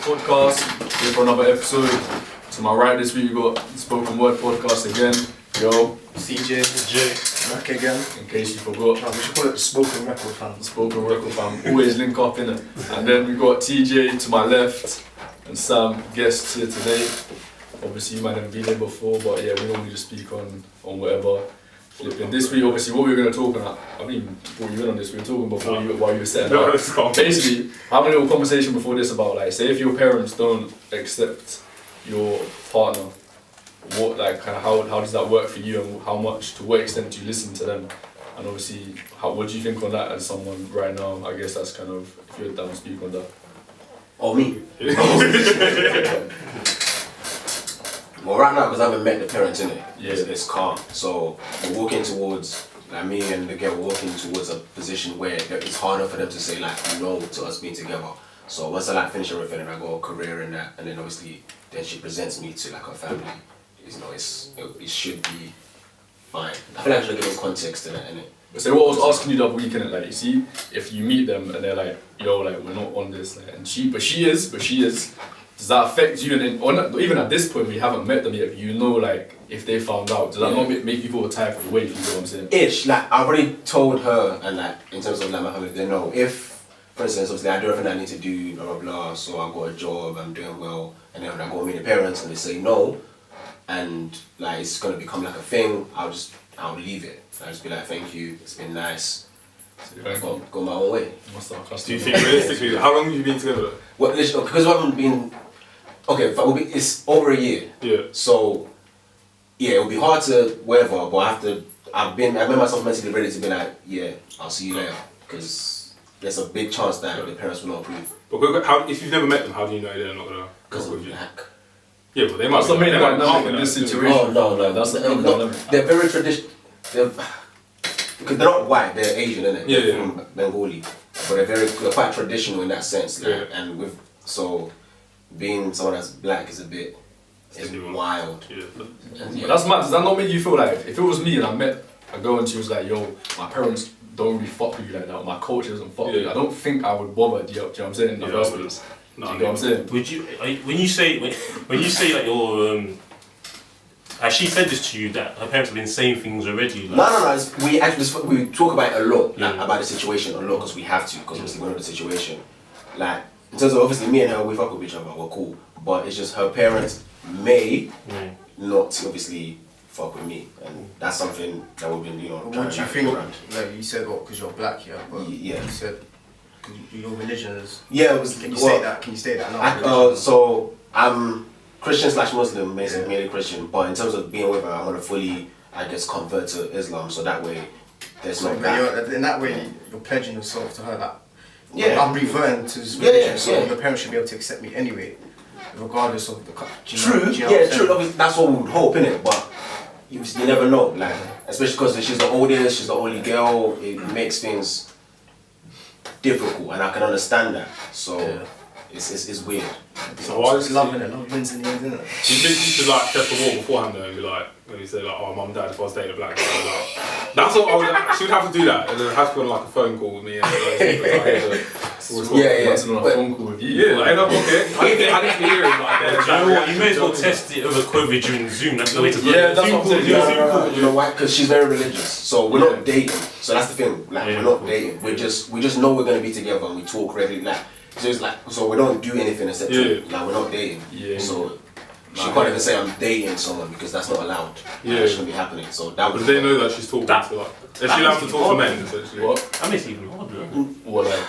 podcast, here for another episode. To my right this week we got Spoken Word podcast again. Yo, CJ, Back again. in case you forgot. We should call it the Spoken Record Fam. Spoken Record fam, always link up in it. And then we got TJ to my left and Sam, guests here today. Obviously you might have been here before, but yeah, we normally just speak on whatever. Flipping. This week, obviously, what we're going to talk about, I mean, before you went on this, we were talking before while you were setting up. Basically, having a little conversation before this about, like, say if your parents don't accept your partner, what, like, kind of how does that work for you, and how much, to what extent do you listen to them? And obviously, what do you think on that as someone right now? I guess that's kind of, if you're down to speak on that. or me. Well, right now, because I haven't met the parents in it, it's calm. So we're walking towards, like me and the girl, walking towards a position where it's harder for them to say like no to us being together. So once I like finish everything and I got a career in that, and then obviously then she presents me to like her family, you know, it should be fine. I feel like I should give context to that, innit? So what I was asking you the other weekend, like, you see, if you meet them and they're like, yo, like, we're not on this, like, and she is, does that affect you? And then, or not, even at this point, we haven't met them yet, but you know, like, if they found out, does that not make you feel a type of way, if you know what I'm saying? Ish, like, I've already told her, and like, in terms of like my family, they know, if, for instance, obviously I do everything I need to do, blah, blah, blah, so I've got a job, I'm doing well, and then when I go and meet the parents and they say no, and like, it's gonna become like a thing, I'll leave it. I'll just be like, thank you, it's been nice. Go my own way. Do you think realistically, how long have you been together? Well, because we haven't been, okay, it's over a year. Yeah. So, yeah, it'll be hard to whatever, but I've made myself mentally ready to be like, yeah, I'll see you later. Because there's a big chance that the parents will not approve. But if you've never met them, how do you know they're not gonna? Because of black. Yeah, but they might. That's the main dynamic in this situation. Oh no, that's the main dynamic. They're very traditional. Because they're not white, they're Asian, innit? Yeah, they're from Bengali, but they're quite traditional in that sense. Like, and so being someone that's black is a bit wild. Yeah. But that's mad. Does that not make you feel like, if it was me and I met a girl and she was like, yo, my parents don't really fuck with you like that, my culture doesn't fuck with you, I don't think I would bother. Do you know what I'm saying? In the first place. No, do you know what I'm saying? Would you, when you say that you're has she said this to you, that her parents have been saying things already? Like? No. We talk about it a lot, like, about the situation a lot, because we have to, because obviously we know the situation. Like, in terms of obviously me and her, we fuck with each other, we're cool. But it's just her parents may not obviously fuck with me, and that's something that we've been, What trying do to you think? around. Like you said, what? Because you're black, yeah. But Yeah. You said your religion is. Yeah, it was. Can you say that? Can you say that now? So I'm Christian/Muslim, mainly Christian, but in terms of being with her, I'm gonna fully, I guess, convert to Islam, so that way there's no back. In that way, you're pledging yourself to her that Yeah. I'm reverting to this religion, so yeah. your parents should be able to accept me anyway, regardless of the True, true. Obviously, that's what we would hope, innit? But you never know, like, especially because she's the oldest, she's the only girl, it makes things difficult, and I can understand that. So it's weird. So why is loving it? Love wins in the end, isn't it? Do you think you should like test the water beforehand though, and be like, when you say like, oh, mum, dad, if I was dating a black girl, like, that's what she would have to do that, and then have to go on like a phone call with me. And Yeah. On a phone call with you. Yeah, like, okay. I didn't hear him like that. Do you know what? You may as well test it over COVID during Zoom. That's the way to do it. Yeah, that's what I'm saying. You know why? Because she's very religious, so we're not dating. So that's the thing. Like, we're not dating. We just know we're gonna be together, and we talk regularly. Like, so it's like, so we don't do anything except like, we're not dating. Yeah. So she can't even say I'm dating someone, because that's not allowed. Yeah. That shouldn't be happening. So that was. But they know that she's talking to like. Is she allowed to talk to men essentially? What? That makes it even harder. What, like?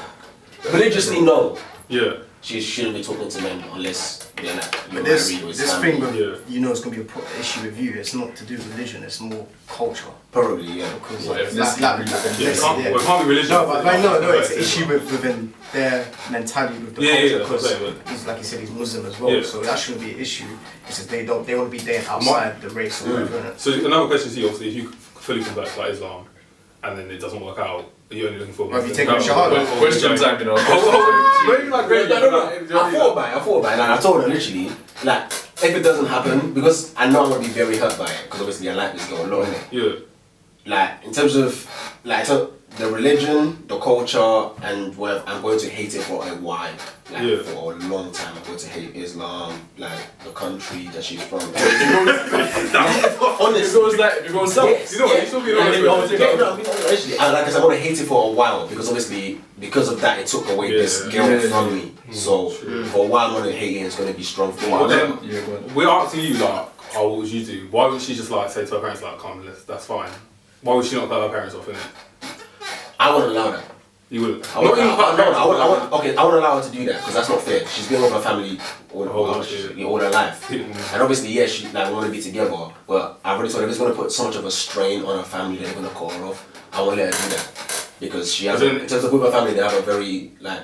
Religiously, no. Yeah. She shouldn't be talking to men unless they're like, you're This married with thing family. with, it's going to be an issue with you. It's not to do with religion. It's more culture. Probably, yeah. Because Well, like, ethnicity, It can't be religious. No, but like, no, it's an issue within their mentality with the culture. Because he's, like you said, he's Muslim as well. Yeah. So that shouldn't be an issue. It's just they want to be dating outside the race or whatever. innit? So another question to you, obviously, if you fully convert to like Islam, and then it doesn't work out, are you only looking for? Have you taken a shahada? Question time, you know. Maybe like great. I thought about it, and I told her literally, like, if it doesn't happen, because I know I'm gonna be very hurt by it, because obviously I like this girl a lot, innit? Yeah. Like, in terms of, like, so the religion, the culture, and where I'm going to hate it for a while, like for a long time. I'm going her to hate Islam, like the country that she's from. It goes like, it goes south. Yes, You know what? You still be honest with it. Actually, like I said, I want to hate it for a while because obviously, because of that, it took away this girl from me. So for a while, I'm gonna hate it. It's gonna be strong for Well, me. then, Yeah, go on. we're asking you like, oh, what would you do? Why wouldn't she just like say to her parents like, come, that's fine? Why would she not cut her parents off, innit? I wouldn't allow that. You wouldn't. I would allow her to do that because that's not fair. She's been with her family all her life, and obviously, yeah, she like want to be together. But I've already told her if it's going to put so much of a strain on her family, they're going to cut her off. I won't let her do that because she has. In terms of with her family, they have a very like.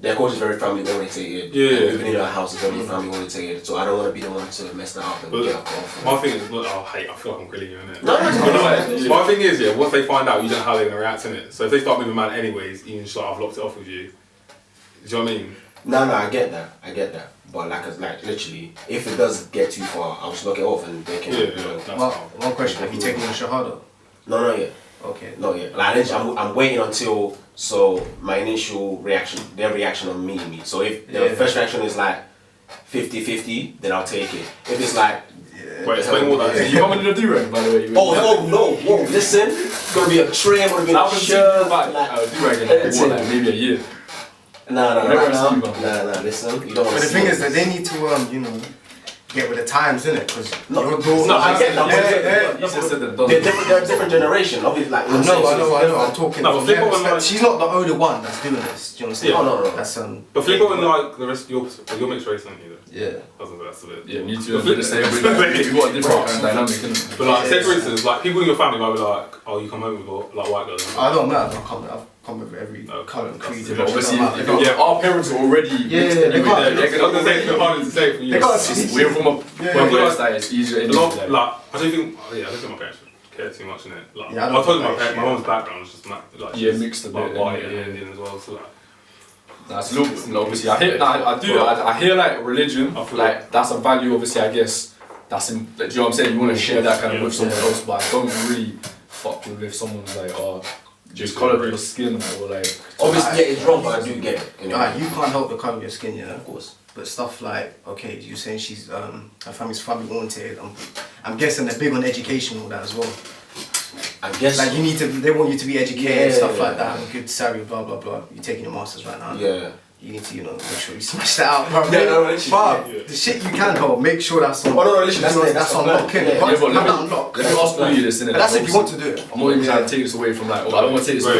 Their culture is very family orientated. Living in her house is very family orientated. So I don't want to be the one to mess that up and get her off. My thing is, look, I feel like I'm grilling you, innit? No, My thing is, once they find out, you don't know how they're gonna react in it. So if they start moving mad anyways, even just like I've locked it off with you. Do you know what I mean? No, I get that. But like literally, if it does get too far, I'll just lock it off and they can. One question: have you taken your shahada? No, not yet. Okay. Not yet. Like I'm waiting until my initial reaction, their reaction on me. So if the first reaction is like 50-50, then I'll take it. If it's like wait, explain what that is. You coming to the do-rag, by the way? Whoa, listen, it's gonna be a tray, I'm gonna be a shirt, like do-rag in like maybe a year. Nah, listen, you don't want But the to thing is that they need to get with the times, innit? Because I get that. They're a different generation. Obviously, like I know. I'm talking. No, but flip over like, she's not the only one that's doing this. Do you understand? No. That's But flip over like the rest. You're mixed race, aren't you? Yeah. That's a bit. Yeah, me too. The same way. Like, you got a different kind of dynamic, innit? But like, say for instance, like people in your family might be like, oh, you come home with like white girls. I don't know. I've come with every colour and creed. But obviously, our parents are already mixed anyway. they can't. They're gonna say it's harder to say for you. They can't see. We're from a place that is easier A anyway. lot, like, I don't think my parents care too much in it. Like, Yeah, I I don't told you think my mum's background was just like she's mixed a like bit, white yeah. and Indian as well. So like, That's a little bit, obviously. I hear like religion, I feel like that's a value. Obviously, I guess that's in. Do you know what I'm saying? You want to share that kind of with someone else, but I don't really fuck with if someone's like, oh, just colour your skin or like. obviously, yeah, it's wrong, but I do get it. You know? You can't help the colour of your skin, yeah. Of course. But stuff like, okay, you're saying she's her family's family oriented. I'm guessing they're big on education and all that as well. I guess. Like they want you to be educated, stuff like that. Have a good salary, blah blah blah. You're taking your masters right now. Yeah. You need to, make sure you smash that out, bro. The shit you can hold, make sure that's on. That's on lock. Let me ask all you this, innit? But that's if you want to do it. I'm not even trying to take this away from like, I don't want to take this away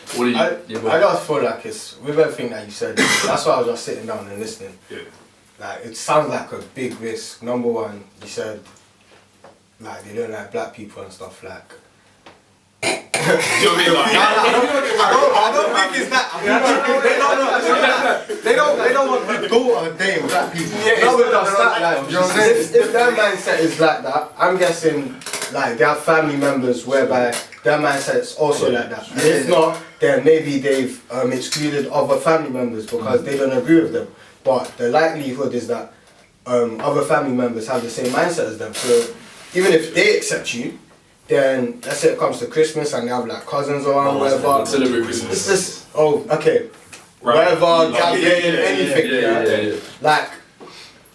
from I just feel like it's, with everything that you said, that's why I was just sitting down and listening. yeah. Like, it sounds like a big risk. Number one, you said, like, they don't like black people and stuff, like. Do you know what I mean? Like, I don't think it's that. They don't want their daughter dating black people. You know what I'm saying? If their mindset is like that, I'm guessing like they have family members whereby their mindset is also like that. And if not, then maybe they've excluded other family members because they don't agree with them. But the likelihood is that other family members have the same mindset as them. So even if they accept you, then let's say it comes to Christmas and they have like cousins around, whatever. Celebrate Christmas. It's just, whatever, gathering, anything. Yeah. Like,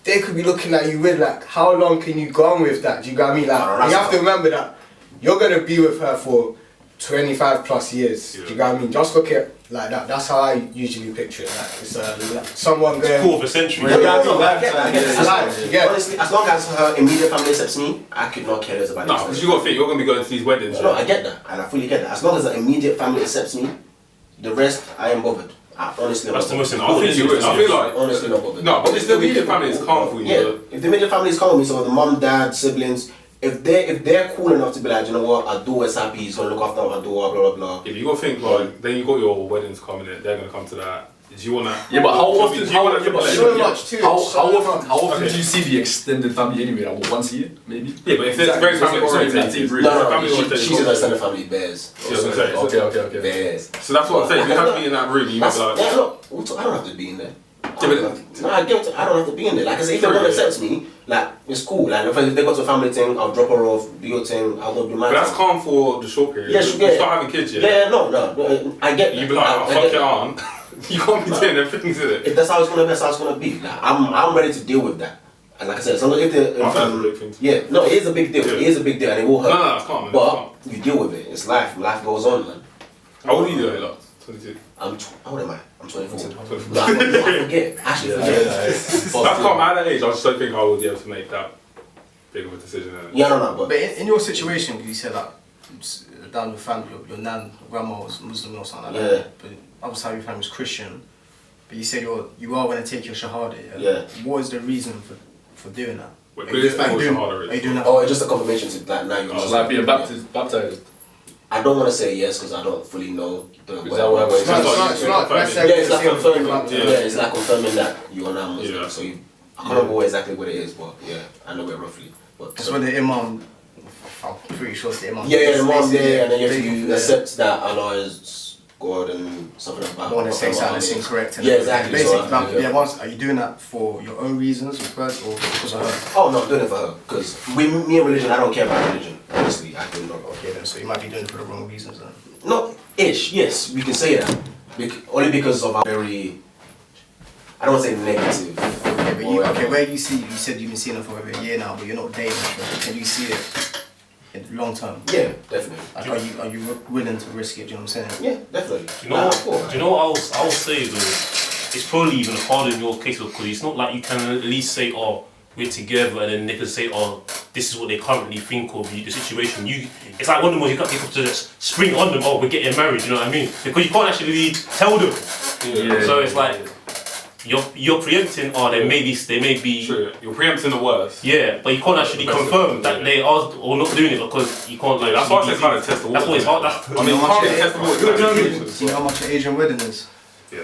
they could be looking at you with like, how long can you go on with that? Do you get what I mean? Like, you have to remember that you're gonna be with her for 25 plus years. Do you get what I mean? Just look at like that. That's how I usually picture it. Like, it's like someone going. Quarter of a century. Honestly, as long as her immediate family accepts me, I could not care less about it. no, because you got to think you're gonna be going to these weddings. No, I get that, and I fully get that. As long as the immediate family accepts me, the rest, I am bothered. Honestly, That's the most I think you would. I feel like honestly not bothered. no, but if the immediate family is calm for you. Yeah, if the immediate family is calm with me, so the mum, dad, siblings, if they're cool enough to be like, you know what, our daughter's happy, he's gonna look after our daughter, blah blah blah. If you got to think like, then you got your weddings coming in, they're gonna come to that. Do you wanna? Yeah, but how often? How often Okay. do you see the extended family anyway? Like, what, once a year, maybe? Yeah, but if there's very family oriented, She's in the extended family bears. Okay. Bears. So that's what I'm saying. You have to be in that room. You might be like, Yeah, look, I don't have to be in there. Yeah, but No, I don't have to be in there. Like I said, if they want to accept me, like it's cool. Like if they go to a family thing, I'll drop her off, do your thing, I'll go do my but that's thing. calm for the short period. Yeah, You start having kids, yeah. Yeah, no, I get that. You be like, oh, fuck your aunt. You can't be doing them things, is it? If that's how it's gonna be, that's how it's gonna be. Like, I'm ready to deal with that. And like I said, as long as it is a big deal. It is a big deal, and it will hurt. No, it's calm, man. But you deal with it. It's life. Life goes on, man. How old are you though, like? 22. How old am I? I'm 24. I'm 24. No, I forget. Actually, forget. That's calm. At that age, I just don't think I would be able to make that big of a decision. Yeah, no. But in your situation, you said that down the family, your nan, grandma was Muslim or something like that. But other side of your family was Christian. But you said you are going to take your shahada. Yeah. What is the reason for doing that? Wait, are you doing that? Oh, it's just a confirmation to like now you're It's like being baptized. I don't want to say yes because I don't fully know the Is that what it's like confirming. It's like confirming that you are now Muslim. Yeah. So I can't remember exactly what it is, but yeah, I know it roughly. But that's when the imam. I'm pretty sure it's the imam. Yeah, the imam there, and then you accept that Allah is God and something about. I want to say something that's incorrect. Yeah, exactly. Basically, are you doing that for your own reasons, or because of her? Oh no, I'm doing it for her. Because me and religion, I don't care about religion. Honestly, I do not. Okay, then, so you might be doing it for the wrong reasons then. No, yes, we can say that. Only because of our very, I don't want to say negative. Where you said you've been seeing her for over a year now, but you're not dating her. Can you see it in long term? Yeah, definitely. Like, are you willing to risk it? Do you know what I'm saying? Yeah, definitely. Do you know what I'll say though? It's probably even harder in your case because it's not like you can at least say, oh, we're together, and then they can say, oh, this is what they currently think of the situation. It's like one of them where you got people to just spring on them, oh, we're getting married, you know what I mean? Because you can't actually tell them. So it's like you're preempting, oh, they may be. True. You're preempting the worst. Yeah, but you can't actually confirm that they are or not doing it because you can't. Like, that's why I kind of test the water. That's what it's hard. I mean, you can't test the water. Do you know how much an Asian wedding is? Yeah,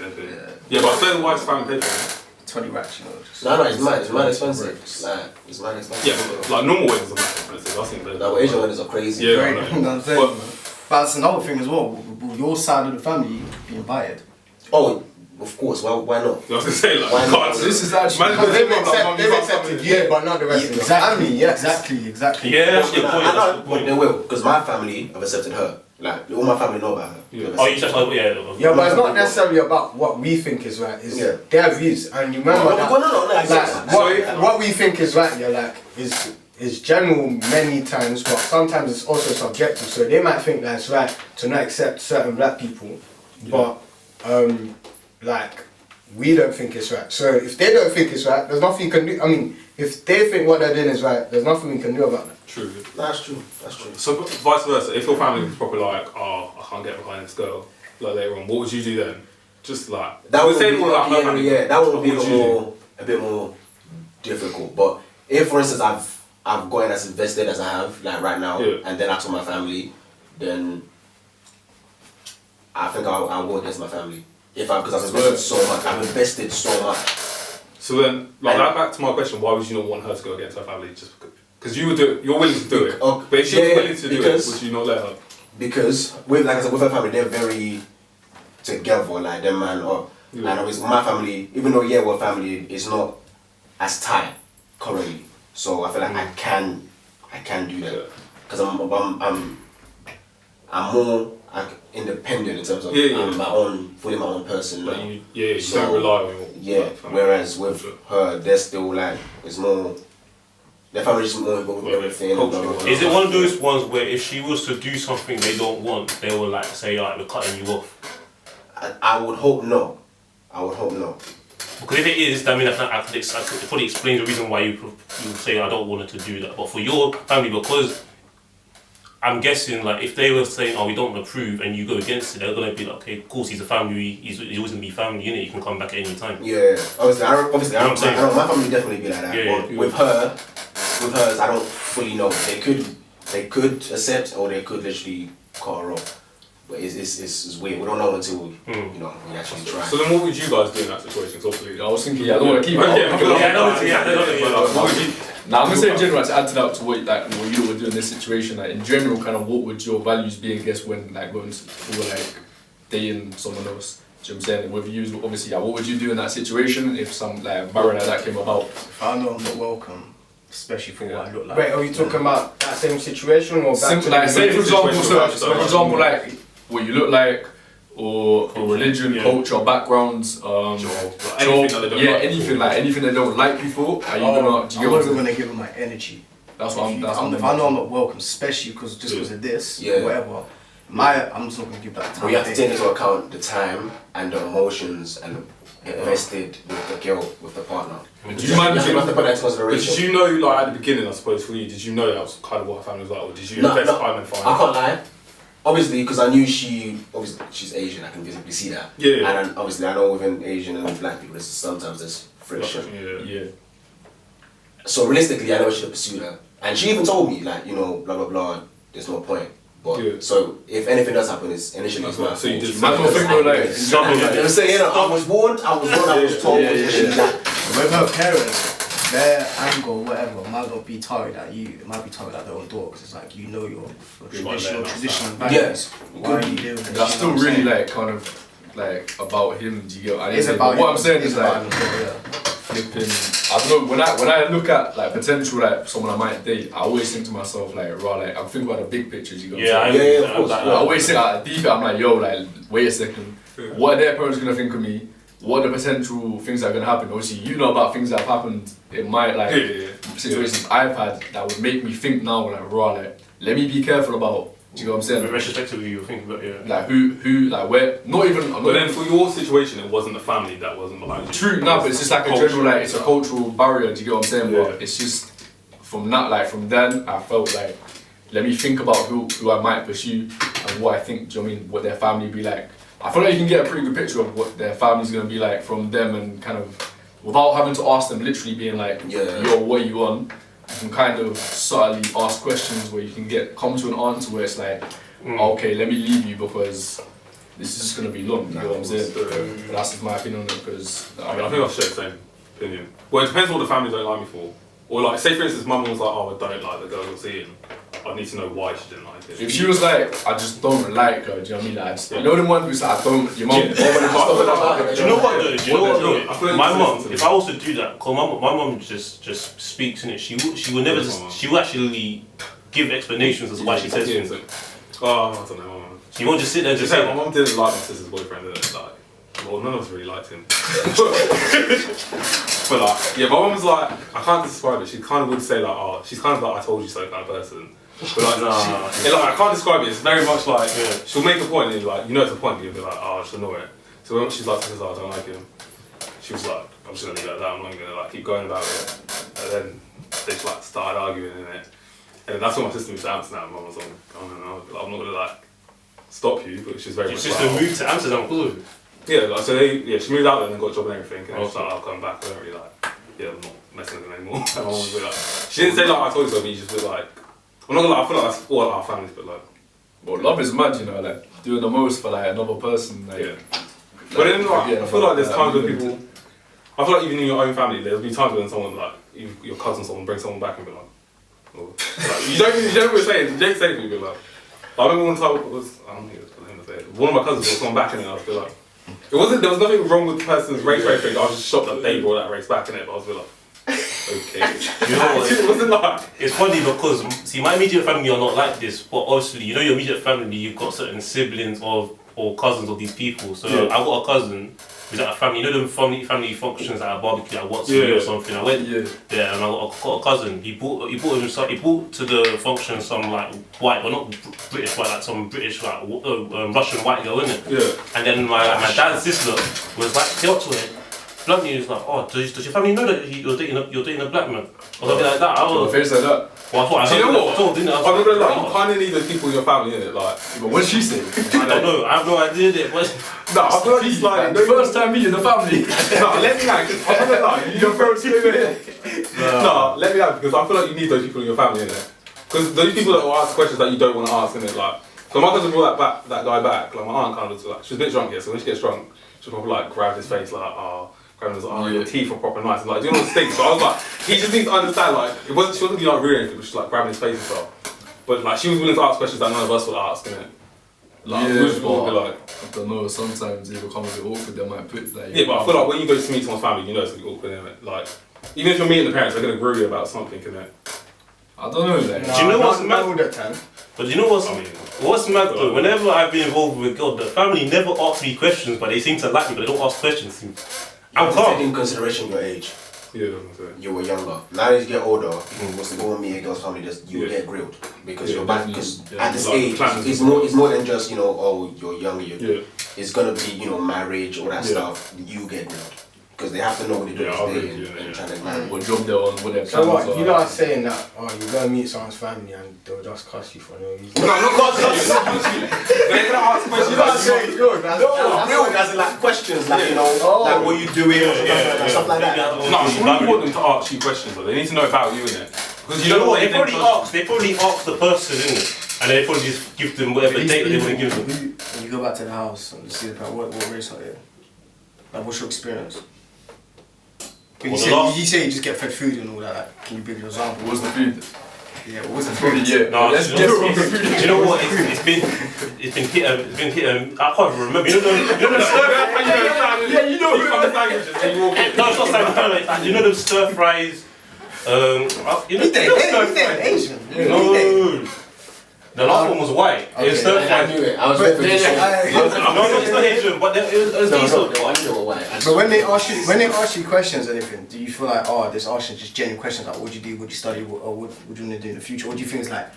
but I say the wife's family paper. 20 racks, you know. No, it's mad expensive. It's mad expensive. Yeah, like normal weddings are mad expensive. I think no, Asian weddings are crazy. Yeah, I know. But that's another thing as well. Will your side of the family be invited? Oh, of course. Why not? I was gonna say like, why not? This is actually They've accepted you, but not the rest of the family. Yes, exactly. Yeah, that's your point. I know, but they will, because my family have accepted her. Like all my family know about her. Oh, you just yeah, but it's not necessarily about what we think is right. It's their views, and you remember what we think is right. Is general many times, but sometimes it's also subjective. So they might think that it's right to not accept certain black people, but we don't think it's right. So if they don't think it's right, there's nothing you can do. I mean, if they think what they're doing is right, there's nothing we can do about that. True. That's true. So vice versa, if your family was probably like, oh, I can't get behind this girl, like later on, what would you do then? Just like that would be that would be a bit more difficult. But if, for instance, I've gotten as invested as I have, like right now, and then I told my family, then I think I'll go against my family. Because I've invested so much. I've invested so much. So then, back to my question, why would you not want her to go against her family? Just because you would do it, you're willing to do it. But if she's willing to do it, would you not let her? Because with her family, they're very together, like them man. And obviously my family, even though we're family, it's not as tight currently. So I feel like I can do that because I'm more independent in terms of I'm fully my own person. But you don't rely on your whereas with her, they're still like it's more. Their family's more involved with everything. Is it one of those ones where if she was to do something they don't want, they will like say, alright, we're cutting you off? I would hope no. Because if it is, I mean, I could probably explain the reason why you say I don't want her to do that. But for your family, because I'm guessing like if they were saying, oh, we don't approve, and you go against it, they're gonna be like, okay, of course he's a family, he's always gonna be family, innit? You can come back at any time. Yeah, obviously, my family definitely be like that. But with hers, I don't fully know. They could accept, or they could literally cut her off. But it's weird. We don't know until we actually try. So then, what would you guys do in that situation? Obviously, I was thinking, I don't want to keep it. Now I'm gonna say in general to add to that to what you would do in this situation. Like in general, kind of what would your values be? I guess when going for like dating someone else. Do you know what I'm saying? With you, obviously, what would you do in that situation if some like barrier like that came about? If I know I'm not welcome, especially for what I look like. Wait, are you talking about that same situation or say for example, like what you look like, or religion, culture, backgrounds, job, anything they don't like you for. Are you gonna? I'm not even gonna give them my energy. That's what if I know I'm not welcome, especially because of this, or whatever. I'm just not gonna give that time. We have to take into account the time and the emotions and invested with the girl, with the partner. Do you mind? You have to put that into consideration. Did you know, like at the beginning, I suppose for you, did you know that was kind of what her family was like, or did you invest time and find? I can't lie. Obviously, because I knew she's Asian, I can visibly see that. Yeah. And then, obviously, I know within Asian and black people, sometimes there's friction. Yeah. So realistically, I never should have pursued her. And she even told me, like, blah blah blah. There's no point. But so if anything does happen, it's initially it's my so you just I I'm saying, I was warned. I was told. With her parents, their angle, whatever, might not be targeted at you. It might be targeted at their own daughter, because it's like your traditional values. Yes. Why are you doing this? That's still really like kind of like about him. Do you get what I mean? It's about what I'm saying is like flipping. I don't know, when I look at like potential like someone I might date, I always think to myself like I'm thinking about the big pictures, you know what I'm saying? Of course. I always think like deep, I'm like, yo, like wait a second, what are their parents gonna think of me? What are the potential things that are gonna happen? Obviously you know about things that have happened in my like situations I've had that would make me think now like let me be careful about, do you know what I'm saying? Retrospectively, you're thinking about like who, like where, not even. But then for your situation, it wasn't the family that wasn't behind you. True, no, but it's just like a general, like it's a cultural barrier. Do you get what I'm saying? But it's just from then, I felt like let me think about who I might pursue and what I think. Do you know what I mean? What their family be like. I feel like you can get a pretty good picture of what their family's gonna be like from them, and kind of without having to ask them, literally being like, yo, what are you on? You can kind of subtly ask questions where you can come to an answer where it's like, okay, let me leave you because this is just gonna be long. You know what I'm saying? But that's just my opinion on it, because I think I share the same opinion. Well, it depends what the family don't like me for. Or like, say for instance, mum was like, oh, I don't like the girl you're seeing. I'd need to know why she didn't like it. if she was like, I just don't like her, do you know what I mean? Like, you know the one who's like, I don't, your mum, Do you know what though? Do you know what though? My mum, if I was to do that, cause my mum just speaks in it. She will never she will actually give explanations as to why she says things. Oh, I don't know. She won't just sit there and just say. My mum didn't like my sister's boyfriend, did it? Like, well, none of us really liked him. But like, yeah, my mum's like, I can't describe it. She kind of would say like, oh, she's kind of like I told you so kind of person. But like, I can't describe it. It's very much like she'll make a point and you're like, you know it's a point, and you'll be like, oh, I just ignore it. So when she's like, I don't like him, she was like, I'm just gonna leave it like that. I'm not gonna like keep going about it. And then they just like started arguing in it. And that's when my sister moved to Amsterdam. Mum was like, oh no, I'm not gonna like stop you, but she's very much Your sister moved to Amsterdam because of it? Yeah, like, so she moved out there and then got a job and everything, and she's like, I'll come back. I don't really like, I'm not messing with them anymore. And my mum was like, she didn't say like I told you so, but you just be like, I'm not gonna lie, I feel like that's all our families, but like, well, love is mad, you know, like doing the most for like another person, like. But then like, I feel like there's times when people, I feel like even in your own family, there'll be times when someone like your cousin, someone brings someone back and be like, oh. Like you don't really say it. You don't say it, but like, I remember one time I don't think it was him to say it. One of my cousins brought someone back in it, and I was like, there was nothing wrong with the person's race thing. I was just shocked that they brought that race back in it, but I was like, okay. You know what? It wasn't like. It's funny because see, my immediate family are not like this, but obviously, you know, your immediate family, you've got certain siblings or cousins of these people. So I got a cousin who's at a family. You know them family functions at a barbecue at Watson or something. I went there and I got a cousin. He brought to the function some like white, but not British white, like some British like Russian white girl, innit? Yeah. And then my dad's sister was like, came up to her. Bluntly, he was like, oh, does your family know that you're dating a black man? Or something like that. I was face like that. Well, I do you know what? I'm not gonna lie, you kind of need those people in your family, innit? Like, but what'd she say? I don't know. I have no idea. No, I feel like it's like the first time meeting the family. No, let me like, I'm not gonna lie, your parents No, let me like, because I feel like you need those people in your family, innit? Because those people that will ask questions that you don't want to ask, innit? Like, so my cousin brought that guy back. Like my aunt kind of like, she was a bit drunk, so when she gets drunk, she'll probably like grab his face like, your teeth are proper nice, and like, do you know what stinks? So I was like, he just needs to understand, like, she wasn't be like rude or anything, but she was like grabbing his face and stuff. But like, she was willing to ask questions that none of us would ask, innit? Like, I don't know, sometimes it becomes a bit awkward, they might put like... Yeah, but I feel like when you go to meet someone's family, you know it's gonna be awkward, innit? Like, even if you're meeting the parents, they're gonna agree about something, innit? I don't know, like... Do you know what's mad? All the time. But you know what's mad though? Whenever I've been involved with a girl, the family never asks me questions, but they seem to like me, but they don't ask questions. I'm calm. Take in consideration your age. Yeah. You were younger. Now as you get older, if you was to go with me a girl's family, you will get grilled because you're back. Because at this age, it's more than just you're younger. It's gonna be marriage, all that stuff. You get grilled because they have to know what they're doing and trying to what job they're on, what their So plans what? are. You know, I was saying that you're gonna meet someone's family and they'll just cuss you for no reason. No, not cuss. They're gonna ask questions. You know what I'm saying? Good. That's Grilled as in like questions, like like what you doing, stuff like that. No, you really want them to ask you questions, but they need to know about you, innit? Because You know what? They probably ask the person, innit? And they probably just give them whatever data they want to give them. When you go back to the house and see the parent, what race are they? Like, what's your experience? When you say you just get fed food and all that, like, can you give an example? What's the food? Yeah, what was the food? Yeah, No, let's it's- guess it's- what the food is. Do you know what? It's been hit. I can't even remember. You know the stir fries. Yeah, you know. You come to languages and you walk in. No, it's not like you know the stir fries. You know stir fries. Asian. No. The last one was white. It was stir I fries. knew it. I was waiting for you to say. No, it's not Asian, but it was decent. No, I knew what. But when they ask you questions or anything, do you feel like, this asking just genuine questions like, what do you do, what do you study, or what do you want to do in the future? Or do you think it's like,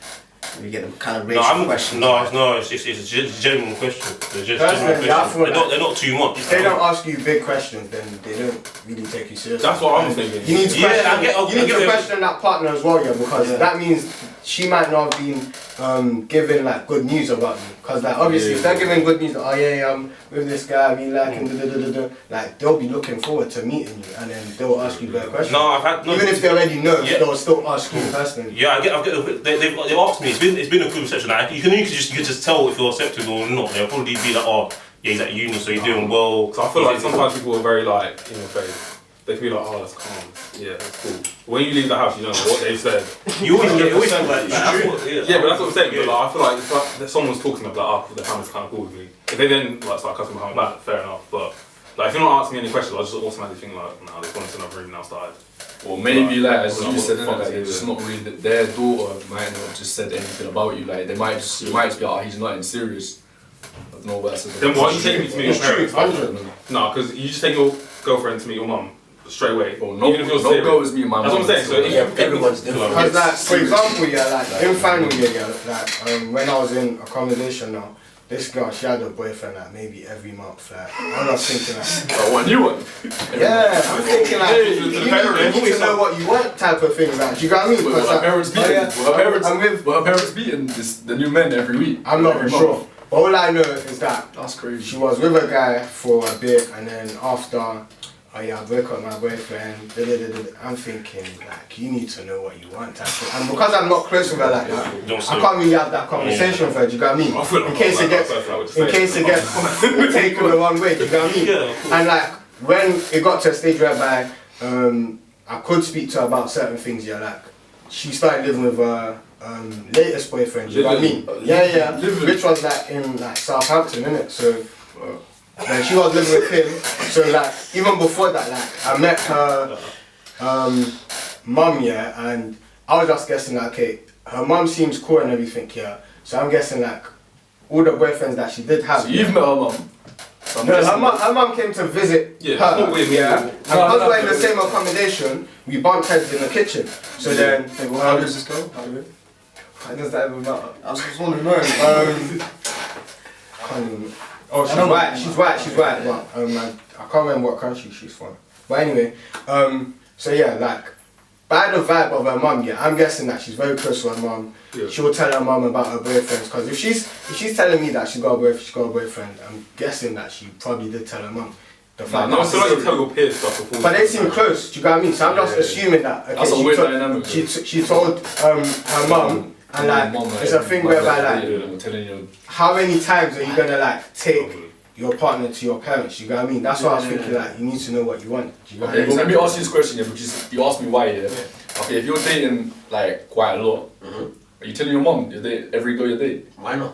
you get them kind of racial questions? No, it's a genuine question. They're just Personally, genuine I feel questions. They're not too much. If they don't ask you big questions, then they don't really take you seriously. That's what I'm thinking. You need to question, you need to it. question that partner as well, because that means she might not have been giving like good news about you. Because like obviously if they're giving good news, I'm with this guy, we like him, like they'll be looking forward to meeting you, and then they'll ask you better questions. No, I've had Even if they already know, they'll still ask you personally. Yeah, They've asked me. It's been a good reception. Like, you can just tell if you're accepted or not. They'll probably be like, he's at uni, so he's doing well. So I feel like sometimes people are very like in your face. They feel like, that's calm. Yeah, that's cool. When you leave the house, you know what they said. You always feel like that. Yeah, but that's what I'm saying. But like, I feel like if someone's talking to me like, their family's kind of cool with me. If they then like start cussing behind my back, fair enough. But like, if you're not asking me any questions, I just automatically think like, nah, they've gone into another room and outside. Or maybe like as Like, you said, what the fuck they're is just it? not really their daughter might not have just said anything about you. Like they might just be he's not in serious. I don't know what that's. Then why are you taking me to meet your parents? 100. No, because you just take your girlfriend to meet your mum straight away. Well, no, Even if you're no serious. girl is me and my That's mum. what I'm saying. So Everyone's different. Because like, for example, in final year, when I was in accommodation now, this girl, she had a boyfriend like maybe every month. Like, I was thinking like, Oh, a new one. yeah, I'm thinking like, you need to know what you want type of thing. Like, do you got me? Were her parents beating? Were her parents beating the new men every week? I'm not Every sure. month? But all I know is that That's crazy. she was with a guy for a bit, and then after, I broke up with my boyfriend. I'm thinking like, you need to know what you want type of. And because I'm not close with her like that, I can't really have that conversation with her. Do you got me? In case it gets taken the wrong way. Do you got me? And like when it got to a stage whereby I could speak to her about certain things. Like she started living with her latest boyfriend. Do you got me? Yeah. Which was like in like Southampton, innit? So. Like she was living with him, so like even before that, like I met her mum, and I was just guessing like, okay, her mum seems cool and everything, so I'm guessing like all the boyfriends that she did have. So you've met her mum? No, her mum came to visit her, not with me. and because we're in the same accommodation, we bumped heads in the kitchen. So then, How does this go? how does that even matter? I was just wondering, no. Can't even. Oh, she's white, but I can't remember what country she's from. But anyway, so yeah, like by the vibe of her mum, I'm guessing that she's very close to her mum. Yeah. She'll tell her mum about her boyfriends, because if she's telling me that she's got a boyfriend, I'm guessing that she probably did tell her mum. No, I feel like you tell your peers stuff before. But they seem close. Do you get what I mean? So I'm just assuming that. Okay, That's a weird dynamic. She told her mum. And like, it's a thing whereby like, I'm telling you, how many times are you gonna like take your partner to your parents? You know what I mean? That's why I was thinking like, you need to know what you want. Do you know what I okay, mean? well, let me ask you this question, you asked me why, Okay, if you're dating like quite a lot, are you telling your mum you date every girl you date? Why not?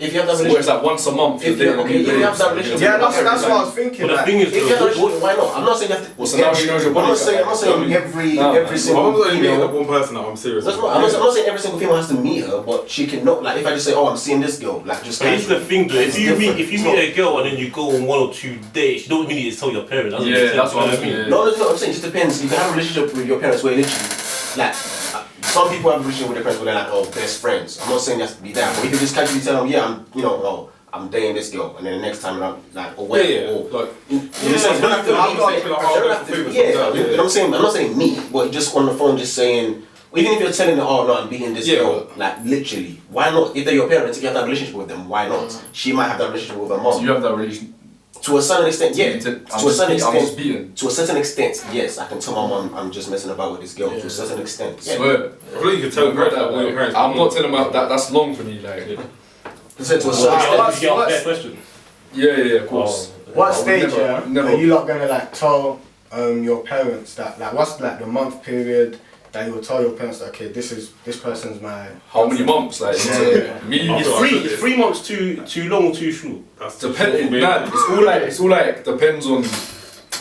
If you have that So relationship, it's like once a month. if you have that relationship, Yeah, that's what I was thinking. But the Like, thing is, if you have that relationship, why not? I'm not saying you have to. Well, so now she knows your I'm body. not saying every My single mum's only meeting female. one person that I'm serious That's with. not, I'm not saying every single female has to meet her, but she can not like if I just say, oh, I'm seeing this girl, like just. But here's the thing though, if you different. meet a girl and then you go on 1 or 2 dates, you don't really need to tell your parents. Doesn't Yeah, make sense, that's you what know I'm saying. No, I'm saying it just depends. You can have a relationship with your parents where literally, like, some people have a relationship with their parents where they're like, oh, best friends. I'm not saying you have to be that, but you can just casually tell them, yeah, I'm dating this girl, and then the next time I'm like, or wait, Yeah, or like, you don't have to. I'm not saying me, but just on the phone, just saying. Even if you're telling them, oh no, I'm beating this girl, like literally, why not? If they're your parents, if you have that relationship with them, why not? She might have that relationship with her mom. So you have that relation. To a certain extent, yeah. To a certain extent, yes. I can tell my mom I'm just messing about with this girl. To a certain extent, yeah. Swear. I feel like you can tell your parents. I'm not telling them that. That's long for me. Like. To a certain extent. Did you ask that question? Yeah, of course. what stage never. are you not gonna like tell your parents that like what's like the month period that you will tell your parents that okay this person's my How many months? Like me. Is 3 months too long or too short? It's all like depends on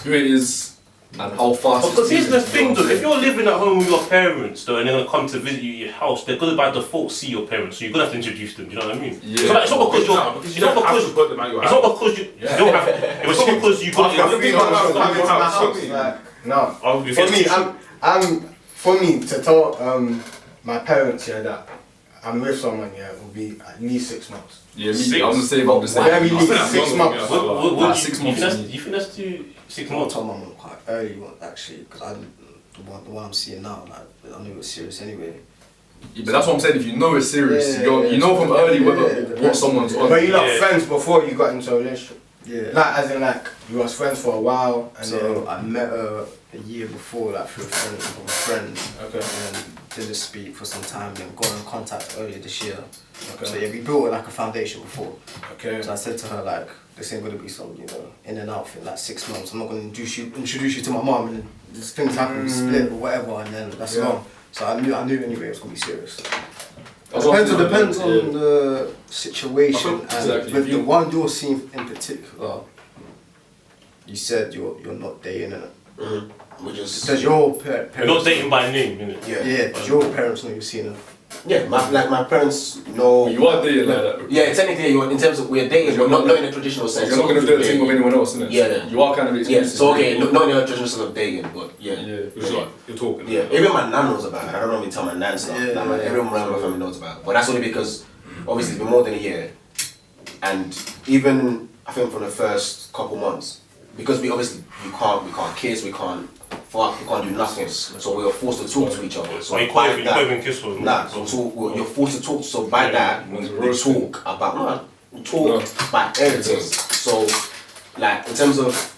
who it is and how fast. Because here's the thing though, if you're living at home with your parents though and they're gonna come to visit you at your house, they're gonna by default see your parents, so you're gonna have to introduce them, do you know what I mean? Yeah. It's not because you don't have to put them at your house. it's not because you don't have to, it's not because you got no. For me to tell my parents that I'm with someone it will be at least 6 months. Yeah, me. I'm the same. Very least 6 months. What 6 do months. you think that's too 6 I months? told my mum quite early actually, because the one I'm seeing now, like I knew it was serious anyway. Yeah, but that's what I'm saying. If you know it's serious, Yeah, you know from early what someone's on. But you're not friends before you got into a relationship. Yeah. Like as in like you was friends for a while and So I met her a year before, like through a friend. Okay. And then didn't speak for some time, then got in contact earlier this year. Okay. So yeah, we built like a foundation before. Okay. So I said to her like, this ain't gonna be some, in and out thing, like 6 months. I'm not gonna introduce you to my mum and these things happen, we split or whatever, and then that's gone. So I knew anyway it was gonna be serious. Depends on the situation, and Exactly. with the one you're seeing in particular, you said you're not dating it. Does your parents? You're not dating by name, innit? Yeah. Does your parents know you're seeing her? Yeah, my parents know. You are dating like that. Yeah, technically, in terms of we're dating, but not in a traditional sense. You're not gonna do a thing with anyone else, innit? Yeah. You are kind of exclusive. Yeah. So okay, not in a traditional sense of dating, but yeah. It's like you're talking. Yeah, even my nan knows about it. I don't normally tell my nan stuff. Everyone around my family knows about it. But that's only because, obviously, it's been more than a year. And even, I think from the first couple months, because we can't kiss, we can't fuck, we can't do nothing. So we were forced to talk to each other. So you can't even kiss her. Nah, you're forced to talk. So by that, we talk about everything. So, like, in terms of,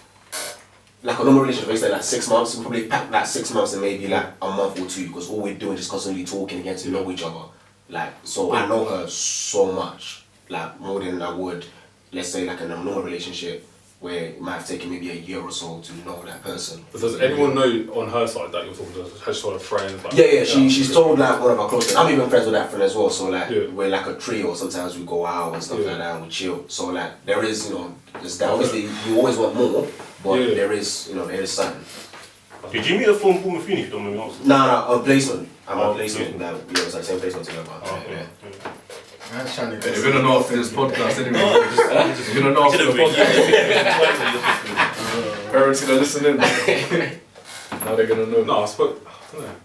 like a normal relationship, it's like 6 months. We probably pack like 6 months and maybe like a month or two, because all we're doing is just constantly talking and getting to know each other. Like, so I know her so much, like more than I would, let's say, like in a normal relationship where it might have taken maybe a year or so to know that person. But does anyone know on her side that you're talking to? Has she told her friends? Like, Yeah. She's told like one of our close friends. I'm even friends with that friend as well. So like we're like a trio. Sometimes we go out and stuff like that and we chill. So like there is there's that. Obviously you always want more, but there is there is something. Did you meet her from Bournemouth Uni? If you don't mind me asking. No, on placement. I'm on placement. That it was like same placement together. You're gonna know after this podcast anyway. You're gonna know after the podcast. Parents gonna listen in. Now they're gonna know. No, I don't know.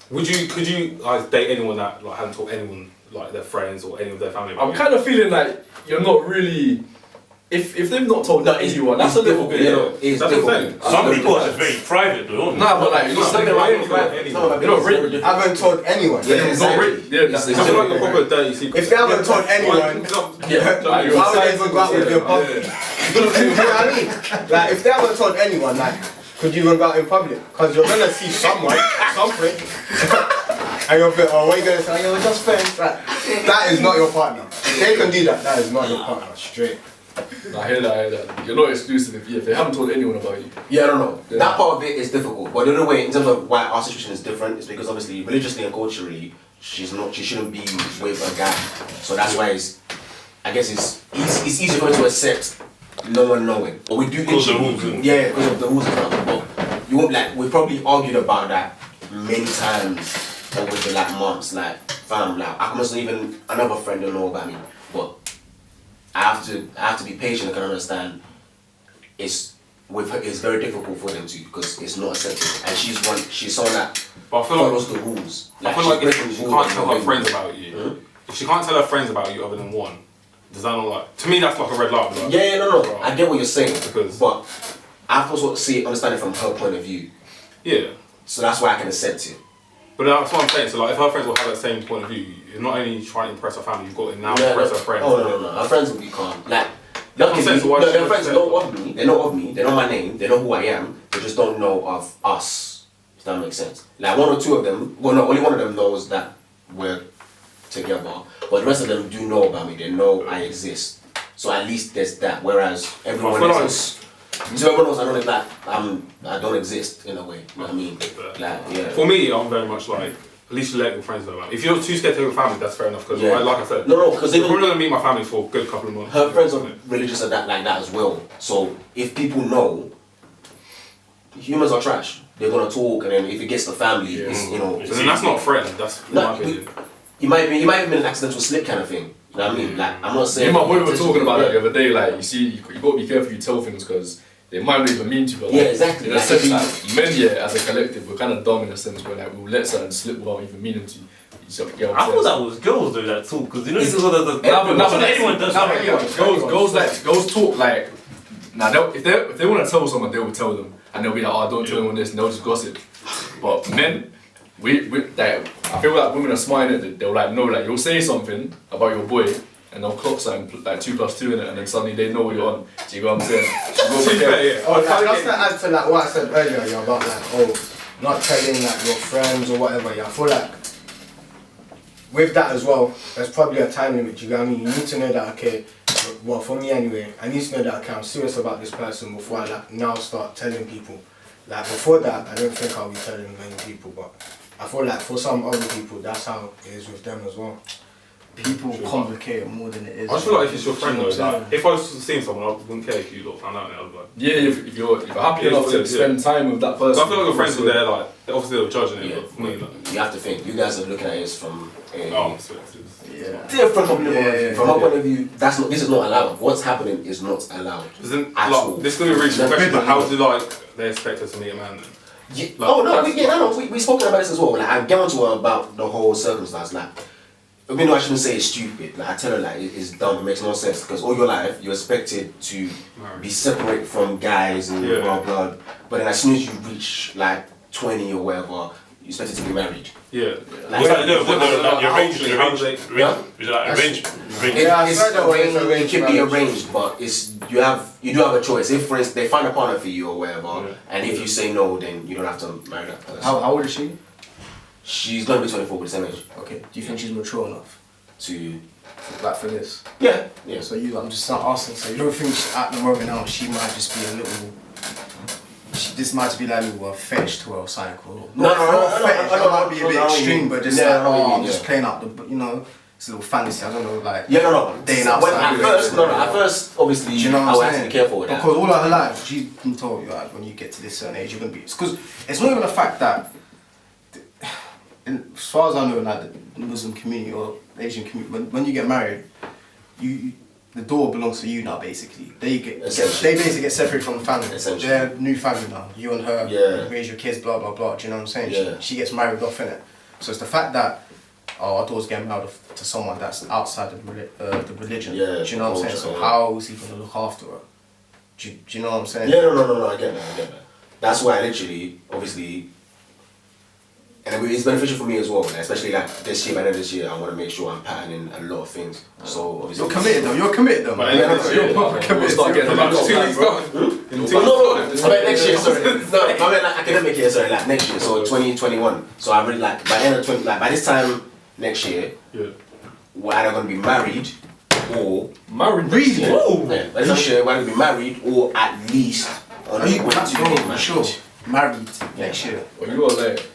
Could you like date anyone that like hadn't told anyone like their friends or any of their family? I'm kind of feeling like you're not really. If they've not told anyone, that's a little bit. It's that's the thing. Some people are just very private though. Nah, but like you're not really. I haven't told anyone. Not really. Yeah, It's like a proper dirty secret. If they haven't told anyone, why would they even go out with your public? You know what I mean? Like if they haven't told anyone, like could you even go out in public? Because you're gonna see someone, something, and you'll think, oh, what are you gonna say? You're just friends. Like, that is not your partner. If they can do that, that is not your partner. Straight. I hear that. You're not exclusive if they haven't told anyone about you. Yeah, I don't know. Yeah. That part of it is difficult. But the other way, in terms of why our situation is different, is because obviously religiously and culturally, she shouldn't be with a guy. So that's why I guess it's easier for us to accept no one knowing. But we do Because of the rules, isn't it? yeah, because of the rules and stuff. But you won't like we probably argued about that many times over the like months, like fam, like I must even another friend don't know about me. But I have to be patient and can understand it's with her it's very difficult for them to because it's not accepted. And she's someone that But I feel follows like the rules. I feel like if she can't tell her rules. friends about you, if she can't tell her friends about you other than one, does that not like? To me, that's like a red light. Like, Yeah, no. Right. I get what you're saying, Because- but I have to also understand it from her point of view. Yeah. So that's why I can accept it. But that's what I'm saying. So like, if her friends will have that same point of view, you're not only trying to impress her family, you've got to now impress her friends. Oh no. Her friends will be calm. Like, luckily, saying, so why no, should their I friends say know that? of me. They know of me. They know my name. They know who I am. They just don't know of us. If that makes sense. Like one or two of them. Well, no, only one of them knows that we're together. But the rest of them do know about me. They know I exist. So at least there's that. Whereas everyone feel else. So everyone knows I don't like I don't exist in a way. You know what I mean? Like yeah. For me, I'm very much like, at least you let your friends know about it. If you're too scared to tell your family, that's fair enough. Because Yeah. like I said, No, because I'm even probably gonna meet my family for a good couple of months. her friends are religious and that like that as well. So if people know, humans are trash. They're gonna talk, and then if it gets the family, it's, you know. So then that's not a friend. That's in my opinion. You might have been an accidental slip kind of thing. You know what I mean? Like I'm not saying. Me and my boy were talking about that the other day. Like, you see, you got to be careful you tell things because they might not even mean to. But like, Yeah, exactly. In a Like, sense, if like, men, yeah, as a collective, we're kind of dumb in a sense where like we'll let something slip without even meaning to. You get what I I'm thought saying? that was girls do that too, because you know this is what the anyone does. Girls talk like. Now, if they want to tell someone, they will tell them, and they'll be like, "Oh, don't tell anyone this," and they'll just gossip. But men, we like, I feel like women are smart in it. They'll like know, like you'll say something about your boy, and they'll clock something like 2 + 2 in it, and then suddenly they know what you're on. Do you know what I'm saying? To be fair, yeah. Oh, like, just to add to like what I said earlier, yeah, about like, not telling like your friends or whatever, yeah, I feel like with that as well, there's probably a time limit, you get what I mean? You need to know that, okay, well for me anyway, I need to know that, okay, I'm serious about this person before I like now start telling people. Like before that, I don't think I'll be telling many people, but I feel like for some other people, that's how it is with them as well. People complicate it more than it is. I just feel like if it's your friend though, You know what I'm like, if I was seeing someone, I wouldn't care if you lot found out. I was like, Yeah, if you're happy Yeah, enough to yeah. spend time with that person. so I feel like your friends were there, like obviously they were judging it, Yeah. but for me, like, you have to think. You guys are looking at it from a oh, perspectives. Yeah. different point of view. Yeah, From my point of view, this is not allowed. What's happening is not allowed. Because then, At all. like, this is gonna be a really good question. But how do like they expect us to meet a man then? Yeah. Like, Oh no, that's- we spoken about this as well. Like I get onto her about the whole circumstance. Like, even though I shouldn't say it's stupid, like I tell her like it's dumb. It makes no sense because all your life you're expected to be separate from guys and Yeah. blah blah. But then as soon as you reach like 20 or whatever, you're expected to be married. Yeah. Like, What's that? No, like How arranged, do they- how do they- Is it like arranged? Yeah, I It's said that when it's arranged, arranged it can be marriage. arranged, but you do have a choice. If for instance they find a partner for you or whatever, Yeah. and if you say no, then you don't have to marry that person. How old is she? She's gonna be 24 with the same age Okay. Do you think she's mature enough, to. like for this? Yeah. So I'm just not asking. So you don't think at the moment now she might just be a little. This might be like a little fetch to her cycle. No, Fetish, that might be a bit extreme, but just Yeah, like, oh, I'm yeah. just playing out the, it's a little fantasy. I don't know, like. Yeah, no. Day and When, outside. at first, obviously, Do you know I what would I'm have to saying? be careful with that. Because all of her life, she's been told, like, when you get to this certain age, you're gonna be. Because it's not even the fact that, as far as I know, like the Muslim community or Asian community, when you get married, the door belongs to you now. Basically, they basically get separated from the family. Essentially. They're new family now. You and her, Yeah. raise your kids, blah blah blah. Do you know what I'm saying? Yeah. She gets married off in it. So it's the fact that. Oh, our daughter's getting married to someone that's outside the religion. Yeah, Do you know what I'm saying? So yeah. how is he going to look after her? Do you know what I'm saying? Yeah, no, I get that. That's why I literally, obviously, and it's beneficial for me as well, especially like this year, by the end of this year, I want to make sure I'm patterning a lot of things. So obviously, You're committed though, man. You're proper committed. Start getting Like, the 2 weeks gone. In 2 No, weeks I meant next year, sorry. No, I meant like academic year, sorry, like next year, so 2021. So I really like, by the end of 20, like by this time next year, Yeah. we're either going to be married or married. Really? yeah, by this year we're going to be married or at least on Are you the way to being sure? Married next year. Well, you are like,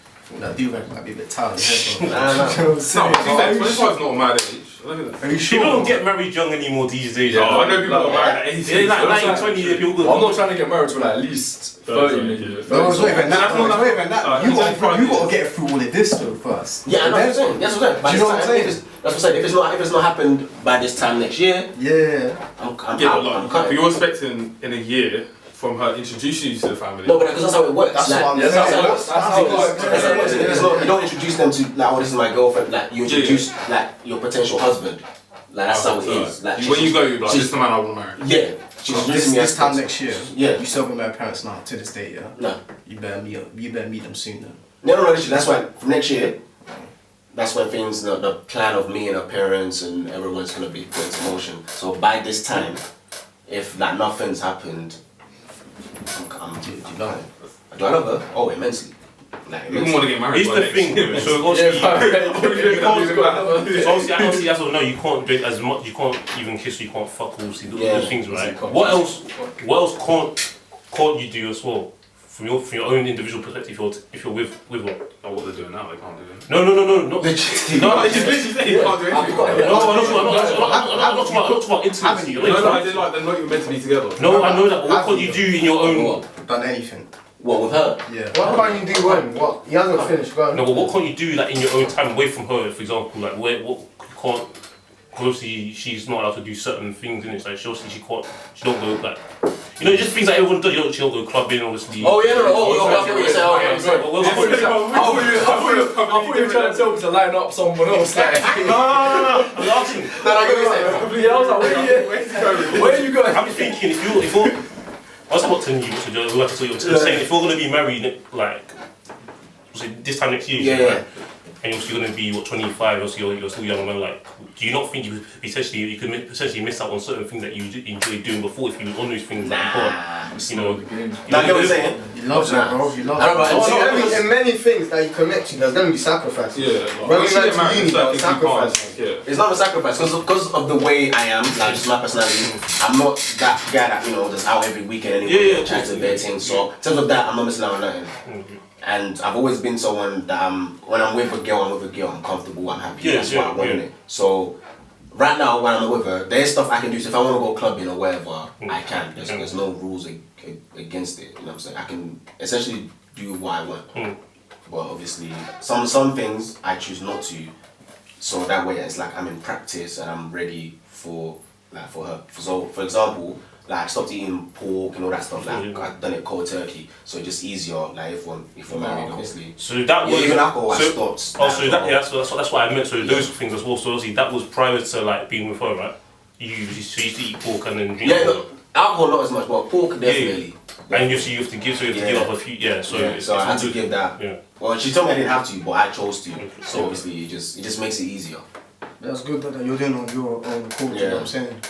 That do-rag might be a bit tired. Nah. You know what I'm saying? No, 25's not a mad age. Are you sure? People don't get married young anymore these days. Yeah, Oh, I know people are married at 18. Yeah, like 19, 20 years, people I'm not trying to get married till at least 30 maybe. No, it's not even that. It's not even that. You got to get through all of this though first. Yeah, I know what I'm saying. That's what I'm saying. Do you know what I'm saying? That's what I'm saying. If it's not happened by this time next year, Yeah. I'm But cutting. you're expecting in a year from her introducing you to the family. No, but because that's how it works. That's like, what I'm Yeah, saying. that's how it works. That's how it works. It's not, you don't introduce them to like, oh, this is my girlfriend. Like you introduce like your potential husband. Like that's how it is. Like when you go, you're like, this is the man I want to marry. yeah. She's introducing me This as time next year. Yeah. You still haven't met parents now to this date, yeah. No. You better meet them soon then. No, literally, that's why from next year, that's when things, the plan of me and her parents and everyone's gonna be put into motion. So by this time, if like nothing's happened, Do you love it? do I love her? Oh, immensely. Like, You wouldn't want to get married. Here's by the next thing, year. so obviously, Yeah, obviously that's what no, you can't drink as much, you can't even kiss, you can't fuck, obviously those things, right? can't. What else can't you do as well? From your own individual perspective, if you're with one. Oh, what they're doing now, they can't do it. No, not Literally. no, They just literally say you can't do anything. I'm not talking about intimacy. No, they're like, they're not even meant to be together. No, I know that, but what can you do in your own? Done anything? What with her? Yeah. What can't you do when? What? He hasn't finished. Go on. No, but what can't you do like in your own time away from her? For example, like what you can't. Because obviously she's not allowed to do certain things, and it's like she don't go like, you know, just things that everyone does. She don't go clubbing, obviously. Oh yeah, no, I get what you're saying. I thought you were trying to tell me to line up someone else. Like, No, I'm asking. No, I get what you're saying. yeah, I was like, where are you going? I'm just thinking if you're, I was not telling you what to do. Like I told you, I'm saying if you're gonna be married, like, say this time next year, Yeah. right? And you're gonna be 25, also you're still young, man. Like, do you not think you could potentially miss out on certain things that you enjoyed doing before if you were on those things? Nah. You know. Nah, I get what you're saying. You love that, bro. You love I don't know, that. but In many things that you commit to, there's going to be sacrifices. Yeah. When Like, you went to uni, there was sacrifices. Yeah. it's not a sacrifice because of the way I am, like just my personality. I'm not that guy that just out every weekend anyway, Yeah, trying to bear things. So in terms of that, I'm not missing out on nothing. And I've always been someone that when I'm with a girl, I'm comfortable, I'm happy. Yeah, That's why I want it. So right now, when I'm with her, there's stuff I can do. So if I want to go clubbing or wherever, I can. There's no rules against it. You know what I'm saying? I can essentially do what I want. But obviously, some things I choose not to. So that way, it's like I'm in practice and I'm ready for her. So for example, like I stopped eating pork and all that stuff. Like I've done it cold turkey, so it's just easier. Like if we're married, obviously. So that was even alcohol. I so, stopped. Oh, so that's what I meant. So those things as well. So obviously that was prior to like being with her, right? You used to eat pork and then drink. Yeah, no, alcohol not as much, but pork definitely. And you have to give up a few. Yeah. So So I had to give that. Yeah. Well, she told me I didn't have to, but I chose to. So obviously it just makes it easier. That's good that you're doing on your own accord, you know what I'm saying?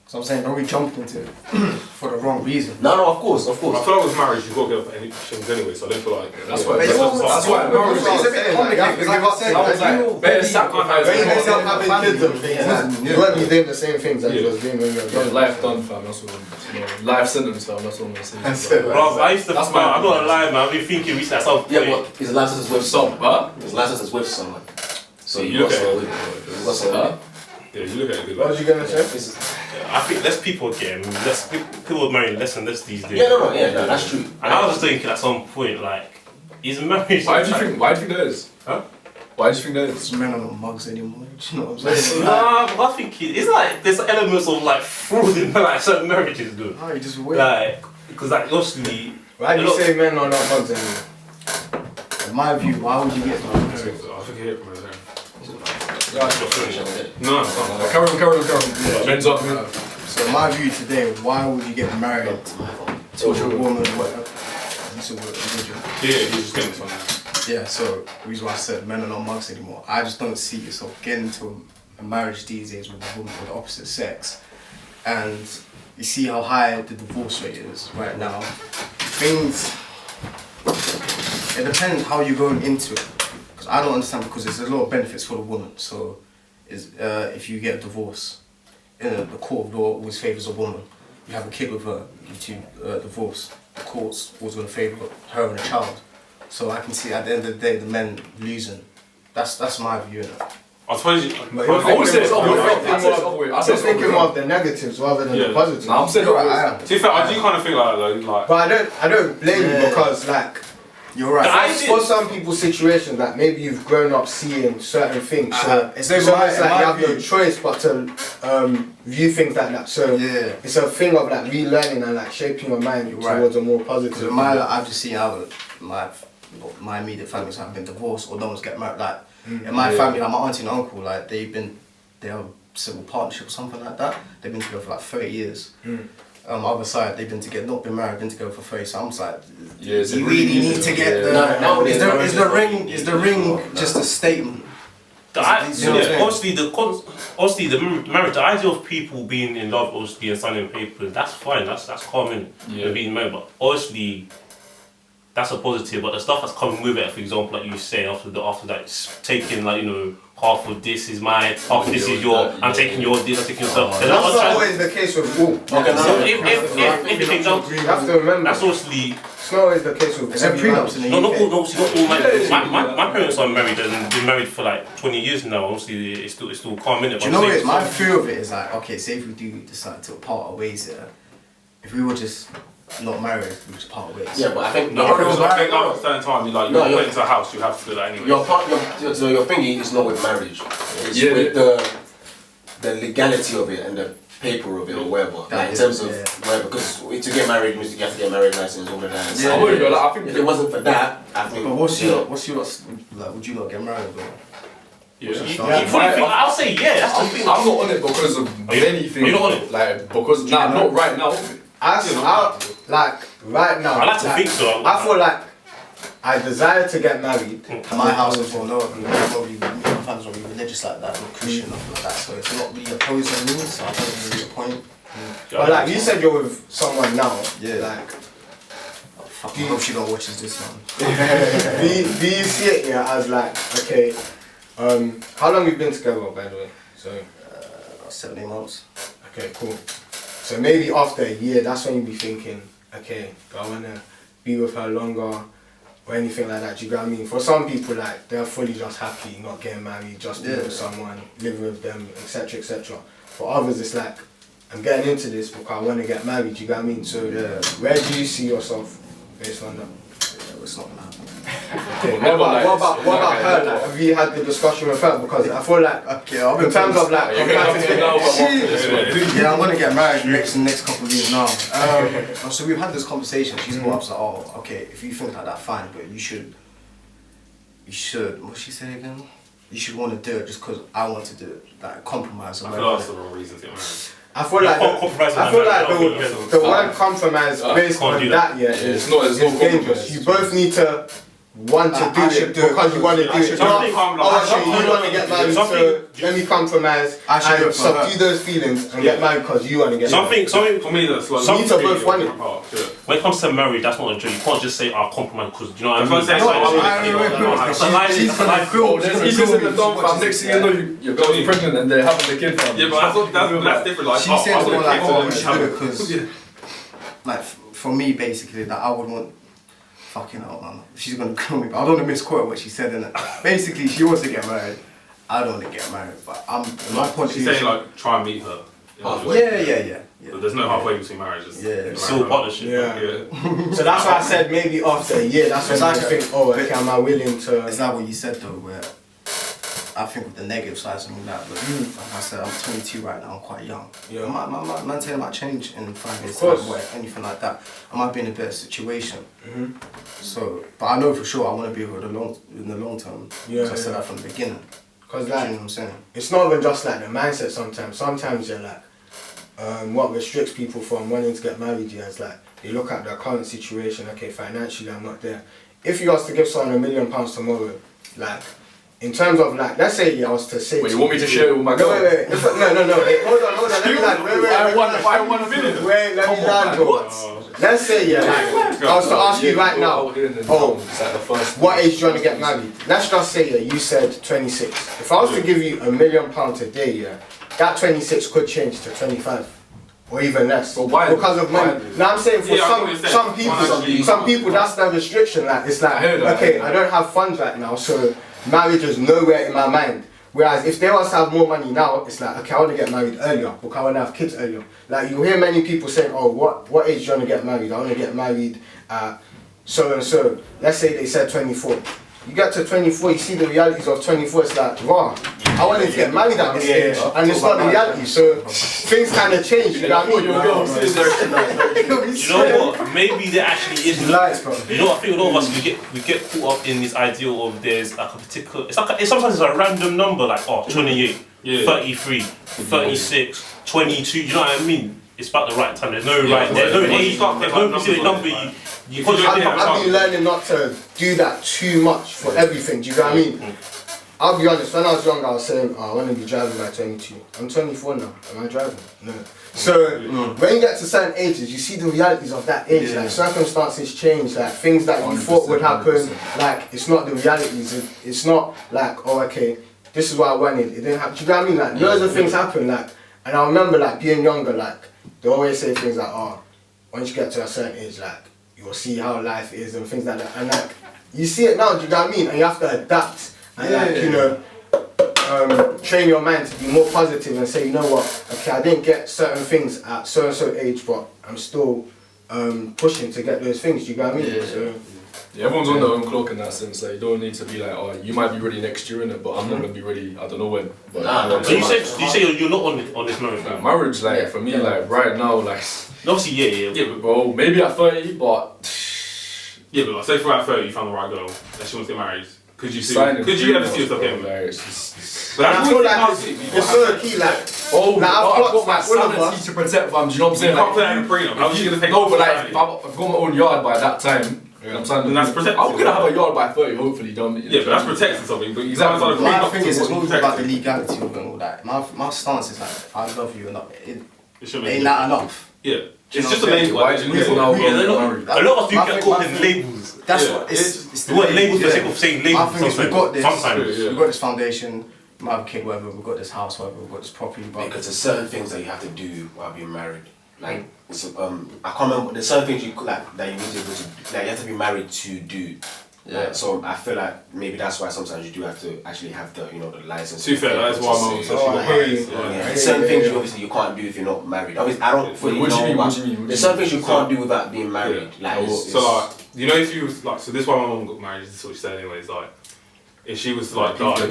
So I'm saying, don't be jumped into it for the wrong reason. No, of course. I feel like with marriage, you've got to get up any things anyway, so I don't feel like... That's why. That's why. Marriage It's a bit complicated because, like I said, I was like, better sacrifice. When you end up having kids and Yeah. things, you won't be doing the same things as you was doing when you were young. Life done, fam. That's what I'm life sentence, fam. That's what I'm saying. That's it. Bro, I used to. That's I'm my- not gonna lie, man. I've been thinking recently. Yeah, but his license is with Stop, huh? His license is with someone. So You you look got at someone it. with. You got someone with. Yeah, you look at it good. What was you going to say? This is- I think people are marrying less and less these days. Yeah, no, that's true. And I was just thinking at some point, like, is marriage? Why do you think that is? Huh? Why do you think that is? It's men are not mugs anymore, do you know what I'm saying? Nah, but I think it's like there's elements of like fraud in like certain marriages, dude. No, you just wait. Like, because like obviously. Why do you say men are not bugs anymore? In my view, why would you get married? I think I hear it from there. No. Carry on. Men's up. So in my view today, why would you get married to a woman or whatever? This is what religion. Yeah, you're just getting this one. Yeah, so the reason why I said men are not mugs anymore, I just don't see yourself getting into a marriage these days with a woman of the opposite sex. And you see how high the divorce rate is right now. Things, it depends how you're going into it. Because I don't understand, because there's a lot of benefits for the woman. So if you get a divorce, the court of law always favours a woman. You have a kid with her, you two divorce. The court's always going to favour her and the child. So I can see at the end of the day the men losing. That's my view. I suppose you, But you're I would say it's thinking opposite. more- I say it's opposite. I say you're it's thinking opposite. more of the negatives rather than Yeah. the positives. Nah, I'm saying You're opposite. right, to be fair, I do kind of think like that though. Like, But I don't blame you Yeah. because like You're right. The idea- for some people's situations, like maybe you've grown up seeing certain things, so It's it's in my- almost in like my you have no view. choice but to view things like that. So Yeah. it's a thing of like relearning and like shaping your mind You're right. towards a more Because positive. in my life, I've just seen how my immediate families have been divorced or no one's get married. Like in my family, like my auntie and uncle, like they have civil partnership or something like that. They've been together for like 30 years. Other side, they've been together, not been married, been together for 30. So I'm just like, Yeah, it's you a really really need to get the. No, nowadays, Is the ring just a statement? the, You know what I'm saying? obviously the marriage, the idea of people being in love, obviously, and signing papers, that's fine. That's common. Yeah. And being married, but obviously. That's a positive, but the stuff that's coming with it, for example, like you say, after that, it's taking like half of this is mine, half of this is your. I'm taking your this, I'm taking your stuff. And That's not that's always the case with all. Okay, so no. if for example, You have to remember, that's obviously it's not always the case with It's a every prenups in the not UK. all. No, it's not all Yeah, my parents are married and been married for like 20 years now. Obviously, it's still calm in it. Do you know what it is? My fear of it is like, okay, say if we do decide to part our ways here, if we were just not married, we just part ways. Yeah, but I think No, because I think at a certain time, you No, you're you're- into a house, you have to do that anyway. your thingy is not with marriage. It's Yeah, with the legality of it and the paper of it or whatever. That Like in is, terms of yeah. whatever, because to get married means you have to get married license, all of that. Yeah, I wouldn't go. Like, I think If it wasn't for that, I think. But what's your like? Would you not get married or? Yeah. Yeah. I'll say yeah. That's the I'm thing. not on it because of many things. Are you not on it? Like because not right now. like right now. I like to think so. I feel like I desire to get married. My house is for no, my family's not really religious like that, not Christian, nothing like that. So it's not really opposing me. So I don't really see the point. But like you said, you're with someone now. Yeah. Like, Fuck, I hope she don't watches this one. do you see it as like okay? How long we've been together, by the way? So 7, 8 months. okay, cool. So maybe after a year, that's when you be thinking, okay, do I wanna be with her longer or anything like that? Do you get what I mean? For some people, like they're fully just happy, not getting married, just being with someone, living with them, etc., etc. For others, it's like I'm getting into this because I want to get married. Do you get what I mean? So where do you see yourself based on that? Yeah, it's not gonna happen. Okay, what about her? Like, have you had the discussion with her? Because I feel like in terms of like Yeah, I'm gonna get married next couple of years now. So we've had this conversation. She's brought up like, oh, okay, if you think like that, fine, but you should. What's she say again? You should want to do it just because I want to do it, like compromise. I feel that's the wrong reason to get married. I feel like the word compromise based can't on do that, yeah, It's not. It's not dangerous. You both need to want to do I it should do it because you want to do I it. should Not, do it. you want to get married, so let me compromise I should do and it for her. subdue those feelings and get married because you want to get married. Something for me that's like Some need to both want it. when it comes to marriage, that's not a joke. You can't just say compromise because you know what I mean. That's what I'm saying. She's gonna feel. There's easy in the dump, fam. Next thing you know, your girl's pregnant and they're having the kid, fam. Yeah, but that's different. Like, She said more like, oh, we kids should do it because, like, for me, basically, that I would want. Fucking hell, man. She's gonna kill me, but I don't want to misquote what she said in it. Basically, she wants to get married. I don't want to get married, but I'm. My point of She's view. saying like try and meet her. Halfway. Yeah. But there's no halfway between marriages. Yeah. It's still a partnership. Yeah. So that's why I said maybe after a year, that's when Exactly. you think, oh, okay, am I willing to? It's like what you said though, where I think with the negative sides and all that, but like I said, I'm 22 right now, I'm quite young. Yeah. My mentality might change in 5 years' Of course. time, or anything like that. I might be in a better situation. So, but I know for sure I want to be with her in the long term. Yeah, I said yeah. that from the beginning. Because Do you know like, what I'm saying? it's not even just like the mindset sometimes. Sometimes you're like, what restricts people from wanting to get married is like, they look at their current situation, okay, financially I'm not there. If you was to give someone £1 million tomorrow, like, in terms of like, let's say I was to say Wait, you want me to share it with my girl? No, wait. Wait, hold on, let me land. Wait, I want $1 million. Wait, let me land, bro. Let's say, yeah, like, I was to ask you right now, what age do you want to get married? Let's just say, yeah, you said 26. If I was to give you £1 million a day, yeah, that 26 could change to 25. or even less. But why? Because of money. Now I'm saying for Yeah, I know some people that's the restriction. Like it's like I hear that, okay, I don't have funds right now, so marriage is nowhere in my mind. Whereas if they was to have more money now, it's like okay, I want to get married earlier because I want to have kids earlier. Like you hear many people saying, oh, what age do you want to get married? I want to get married at so and so. Let's say they said 24. You get to 24, you see the realities of 24, it's like, raw. I wanted to get married at this age, and it's not the reality, so things kind of change, you know what I mean? You know what? Maybe there actually is. Lights, bro. You know, I think a lot of us we get caught up in this ideal of there's like a particular. Sometimes it's a random number like 28, 33, 36, 22. You know what I mean? It's about the right time. There's no right. There's no age. There's no specific number. I've been learning not to do that too much for everything. Do you know what I mean? I'll be honest. When I was young, I was saying, I want to be driving by 22. I'm 24 now. Am I driving? No. So when you get to certain ages, you see the realities of that age. Like circumstances change. Like things that you thought would happen. Like it's not the realities. It's not like okay, this is what I wanted. It didn't happen. Do you know what I mean? Like loads of things happen. Like and I remember like being younger. Like they always say things like once you get to a certain age, like you'll see how life is and things like that. And like you see it now. Do you know what I mean? And you have to adapt. And you know, train your mind to be more positive and say, you know what, okay, I didn't get certain things at so and so age, but I'm still pushing to get those things. Do you get what I mean? Yeah, everyone's on their own clock in that sense. Like, you don't need to be like, you might be ready next year, innit? But I'm not gonna be ready. I don't know when. But So you say you're not on this marriage? Like, marriage, like for me, like right now, like obviously, yeah, but bro, maybe at 30, but but like, say for at 30, you found the right girl that she wants to get married. Could you ever see yourself getting married? But I feel like it's so key, like, I've got my sanity to protect, fam. Do you know what I'm saying? You can't play that in a prenup. How are you gonna take? No, but like, if I've got my own yard by that time. I'm that's protected. I'm gonna have a yard by 30, hopefully, don't Yeah, but that's protecting something. But exactly. My thing is, it's not about the legality of it and all that. My stance is like, I love you, and ain't that enough? Yeah. It's just a label. Why do you need now? A lot of us do get caught in labels. That's what it's the labels for the sake of saying labels. I think we've got this. Sometimes we've got this foundation. We might have a kid, whatever. We've got this house, whatever. We've got this property. But because there's certain things that you have to do while being married. Like, it's, I can't remember. There's certain things you like that you need to do. Like, you have to be married to do. Yeah. So I feel like maybe that's why sometimes you do have to actually have the the license. To be fair, that's why my mum says There's certain things obviously you can't do if you're not married. Obviously, I don't fully know. What do you mean? There's certain things you can't do without being married. Like, so like, you know, if you was like, so this is why my mum got married. This is what she said anyways. Like, if she was to like die,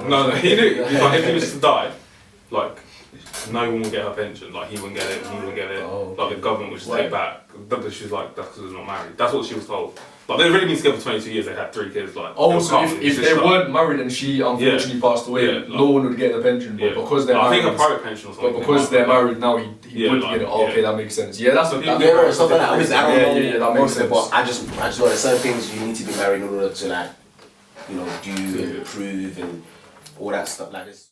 no, he knew. Like, if he was to die, like, no one will get her pension. Like, he wouldn't get it. He wouldn't get it. Like, the government would just take back. But she was like, that's because they're not married. That's what she was told. Like, they've really been together for 22 years, they had 3 kids, like... Oh, so if they weren't married and she unfortunately passed away, no one would get the pension, but because they're married... I think a private pension or something. But because they're married now, he would get it. Oh, okay, that makes sense. Yeah, that's... Stuff like that. Obviously, I don't know. Yeah, that makes sense. But I just know there's certain things you need to be married in order to, like, do, prove, and all that stuff like this.